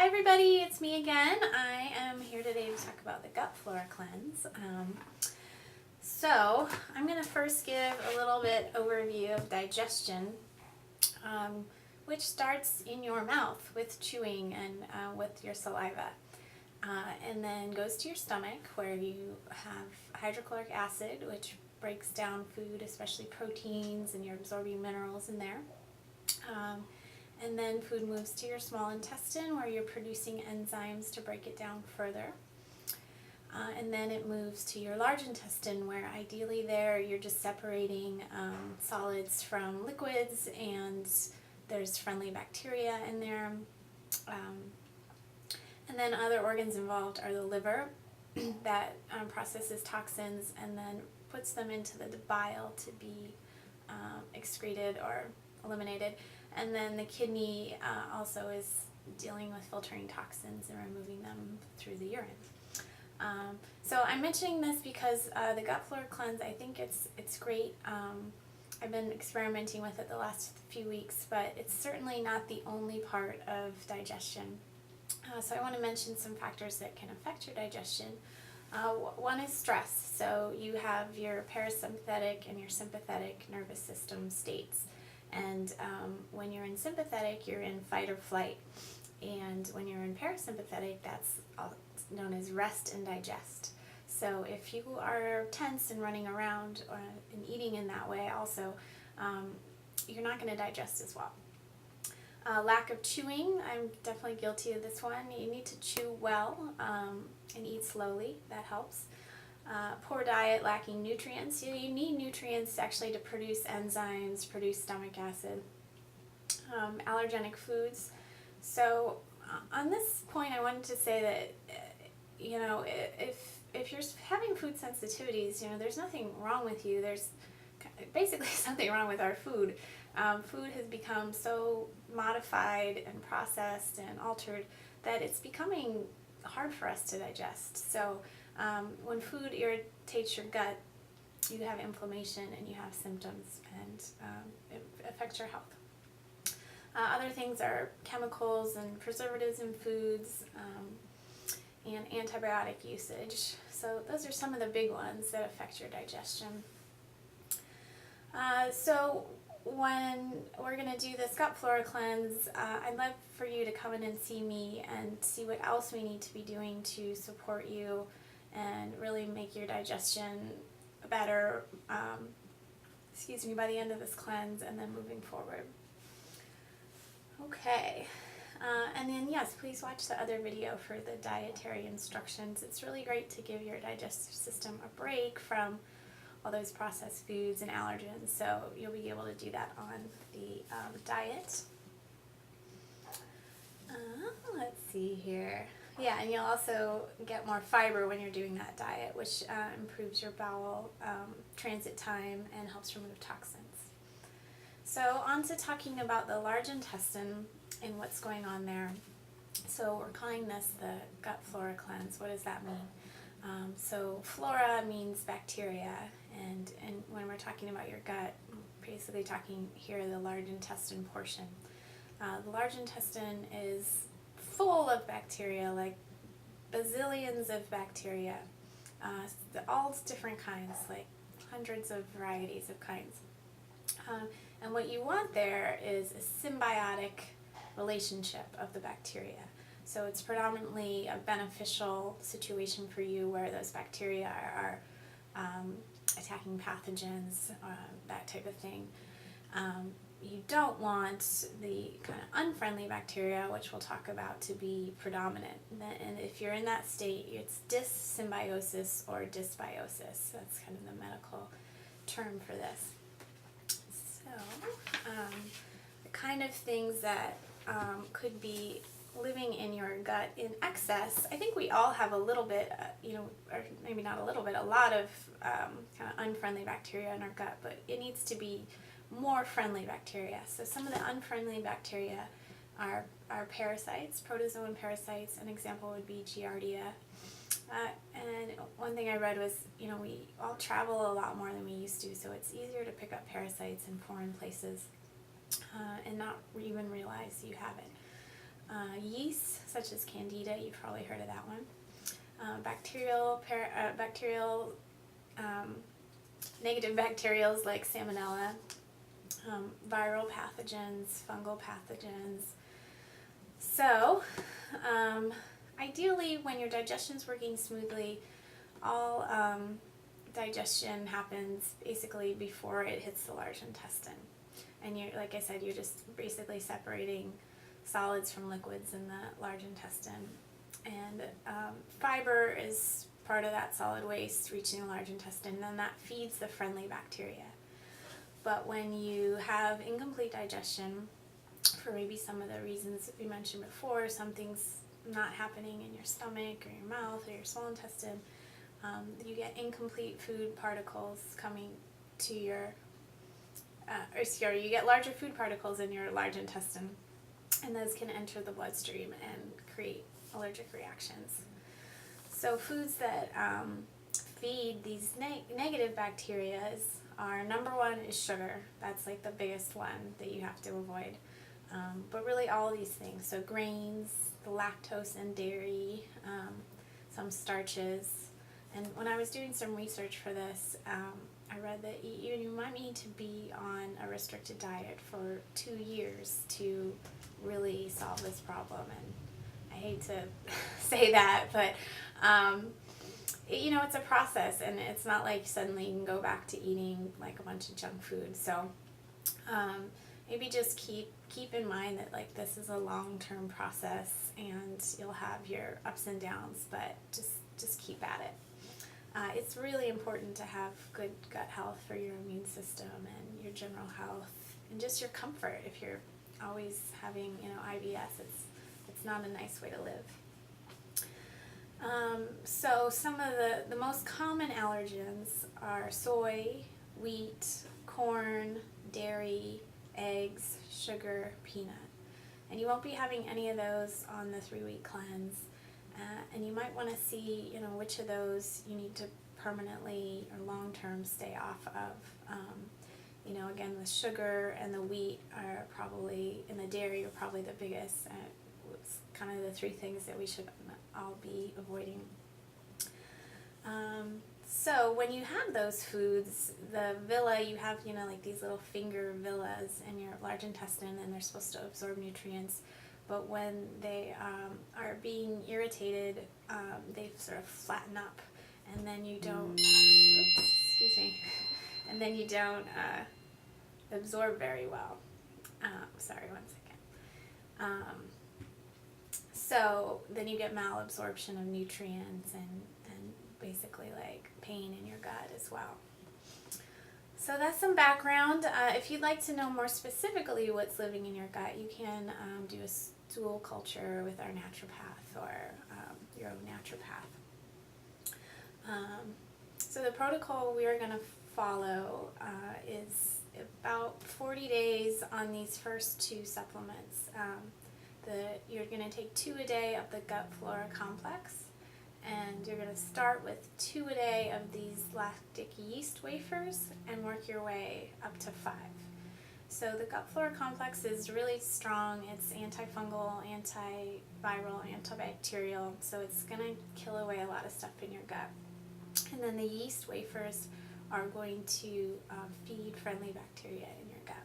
everybody, it's me again. I am here today to talk about the gut flora cleanse. So I'm going to first give a little bit overview of digestion, which starts in your mouth with chewing and with your saliva, and then goes to your stomach where you have hydrochloric acid, which breaks down food, especially proteins, and you're absorbing minerals in there. And then food moves to your small intestine where you're producing enzymes to break it down further. And then it moves to your large intestine where ideally there you're just separating solids from liquids, and there's friendly bacteria in there. And then other organs involved are the liver that processes toxins and then puts them into the bile to be excreted or eliminated. And then the kidney also is dealing with filtering toxins and removing them through the urine. So I'm mentioning this because the gut flora cleanse, I think it's great. I've been experimenting with it the last few weeks, but it's certainly not the only part of digestion. So I want to mention some factors that can affect your digestion. One is stress. So you have your parasympathetic and your sympathetic nervous system states. And when you're in sympathetic, you're in fight or flight. And when you're in parasympathetic, that's known as rest and digest. So if you are tense and running around and eating in that way also, you're not going to digest as well. Lack of chewing, I'm definitely guilty of this one. You need to chew well and eat slowly. That helps. Poor diet, lacking nutrients. You need nutrients actually to produce enzymes, produce stomach acid. Allergenic foods. So on this point, I wanted to say that, if you're having food sensitivities, there's nothing wrong with you. There's basically something wrong with our food. Food has become so modified and processed and altered that it's becoming hard for us to digest. So when food irritates your gut, you have inflammation and you have symptoms, and it affects your health. Other things are chemicals and preservatives in foods, and antibiotic usage. So those are some of the big ones that affect your digestion. So when we're going to do this gut flora cleanse, I'd love for you to come in and see me and see what else we need to be doing to support you and really make your digestion better, by the end of this cleanse and then moving forward. Okay, and then yes, please watch the other video for the dietary instructions. It's really great to give your digestive system a break from all those processed foods and allergens, so you'll be able to do that on the diet. Let's see here. Yeah, and you'll also get more fiber when you're doing that diet, which improves your bowel transit time and helps remove toxins. So on to talking about the large intestine and what's going on there. So we're calling this the gut flora cleanse. What does that mean? So flora means bacteria, and when we're talking about your gut, basically talking here the large intestine portion. The large intestine is full of bacteria, like bazillions of bacteria, all different kinds, like hundreds of varieties of kinds. And what you want there is a symbiotic relationship of the bacteria. So it's predominantly a beneficial situation for you where those bacteria are attacking pathogens, that type of thing. You don't want the kind of unfriendly bacteria, which we'll talk about, to be predominant. And if you're in that state, it's dyssymbiosis or dysbiosis. That's kind of the medical term for this. So the kind of things that could be living in your gut in excess, I think we all have a little bit, or maybe not a little bit, a lot of kind of unfriendly bacteria in our gut, but it needs to be more friendly bacteria. So some of the unfriendly bacteria are parasites, protozoan parasites. An example would be Giardia. And one thing I read was, we all travel a lot more than we used to, so it's easier to pick up parasites in foreign places and not even realize you have it. yeast, such as Candida, you've probably heard of that one. Bacterial, negative bacterials like Salmonella, viral pathogens, fungal pathogens. So, ideally, when your digestion's working smoothly, all digestion happens basically before it hits the large intestine. And you're, like I said, you're just basically separating solids from liquids in the large intestine. And fiber is part of that solid waste reaching the large intestine, and then that feeds the friendly bacteria. But when you have incomplete digestion, for maybe some of the reasons that we mentioned before, something's not happening in your stomach or your mouth or your small intestine, you get incomplete food particles coming to your, you get larger food particles in your large intestine, and those can enter the bloodstream and create allergic reactions. So foods that feed these negative bacteria are, number one is sugar. That's like the biggest one that you have to avoid. But really all these things, so grains, the lactose and dairy, some starches. And when I was doing some research for this, I read that you might need to be on a restricted diet for 2 years to really solve this problem. And I hate to say that, but it's a process, and it's not like suddenly you can go back to eating like a bunch of junk food. So maybe just keep in mind that like this is a long-term process, and you'll have your ups and downs, but just keep at it. It's really important to have good gut health for your immune system and your general health and just your comfort. If you're always having IBS, it's not a nice way to live. So some of the most common allergens are soy, wheat, corn, dairy, eggs, sugar, peanut. And you won't be having any of those on the 3-week cleanse. And you might want to see, which of those you need to permanently or long-term stay off of. Again, the sugar and the wheat are probably, and the dairy are probably the biggest. It's kind of the 3 things that we should all be avoiding. So when you have those foods, the villi, you have, like these little finger villas in your large intestine, and they're supposed to absorb nutrients. But when they are being irritated, they sort of flatten up, and then you don't, and then you don't absorb very well. Sorry, one second. So then you get malabsorption of nutrients and basically like pain in your gut as well. So that's some background. If you'd like to know more specifically what's living in your gut, you can do a stool culture with our naturopath or your own naturopath. So the protocol we are going to follow is about 40 days on these first 2 supplements. You're going to take 2 a day of the Gut Flora complex, and you're going to start with 2 a day of these lactic yeast wafers and work your way up to 5. So the Gut Flora complex is really strong. It's antifungal, antiviral, antibacterial, so it's going to kill away a lot of stuff in your gut. And then the yeast wafers are going to feed friendly bacteria in your gut.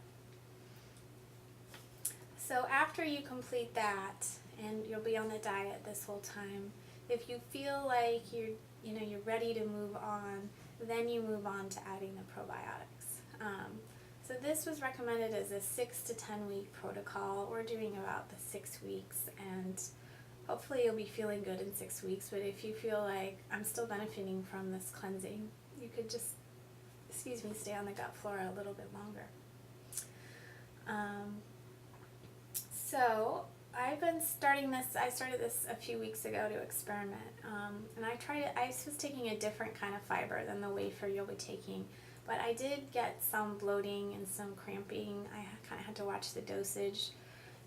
So after you complete that, and you'll be on the diet this whole time, if you feel like you're ready to move on, then you move on to adding the probiotics. So this was recommended as a 6 to 10 week protocol. We're doing about the 6 weeks, and hopefully you'll be feeling good in 6 weeks. But if you feel like I'm still benefiting from this cleansing, you could just, stay on the Gut Flora a little bit longer. So I've been starting this. I started this a few weeks ago to experiment, and I was taking a different kind of fiber than the wafer you'll be taking, but I did get some bloating and some cramping. I kind of had to watch the dosage.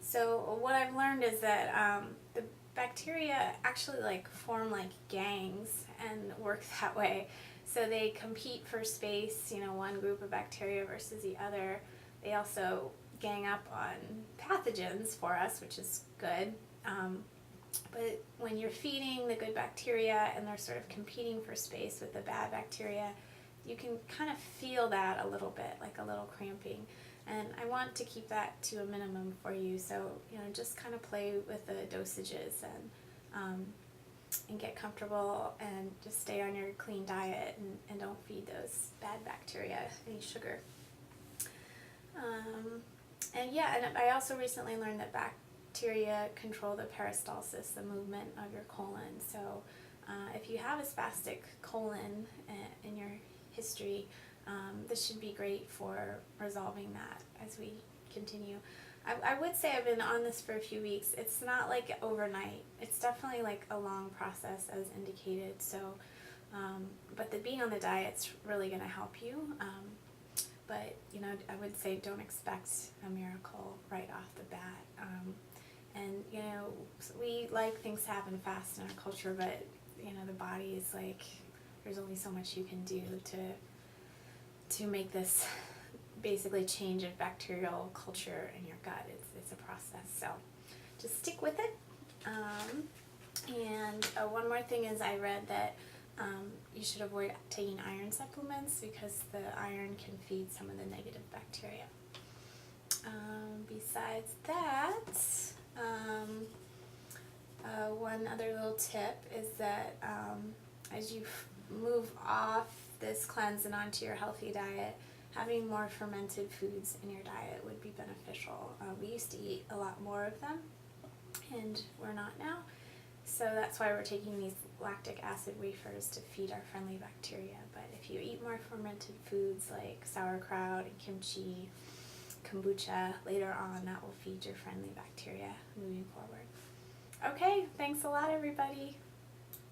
So what I've learned is that the bacteria actually form like gangs and work that way. So they compete for space, one group of bacteria versus the other. They also gang up on pathogens for us, which is good. But when you're feeding the good bacteria and they're sort of competing for space with the bad bacteria, you can kind of feel that a little bit, like a little cramping. And I want to keep that to a minimum for you. So, just kind of play with the dosages and get comfortable and just stay on your clean diet and don't feed those bad bacteria any sugar. And I also recently learned that bacteria control the peristalsis, the movement of your colon. So if you have a spastic colon in your history, this should be great for resolving that as we continue. I would say I've been on this for a few weeks. It's not like overnight. It's definitely like a long process as indicated. So, but being on the diet's really going to help you. But, I would say don't expect a miracle right off the bat. And, we like things to happen fast in our culture, but, the body is like, there's only so much you can do to make this basically change of bacterial culture in your gut. It's a process. So just stick with it. And one more thing is I read that you should avoid taking iron supplements because the iron can feed some of the negative bacteria. Besides that, one other little tip is that as you move off this cleanse and onto your healthy diet, having more fermented foods in your diet would be beneficial. We used to eat a lot more of them, and we're not now. So that's why we're taking these lactic acid wafers to feed our friendly bacteria. But if you eat more fermented foods like sauerkraut and kimchi, kombucha, later on, that will feed your friendly bacteria moving forward. Okay, thanks a lot, everybody.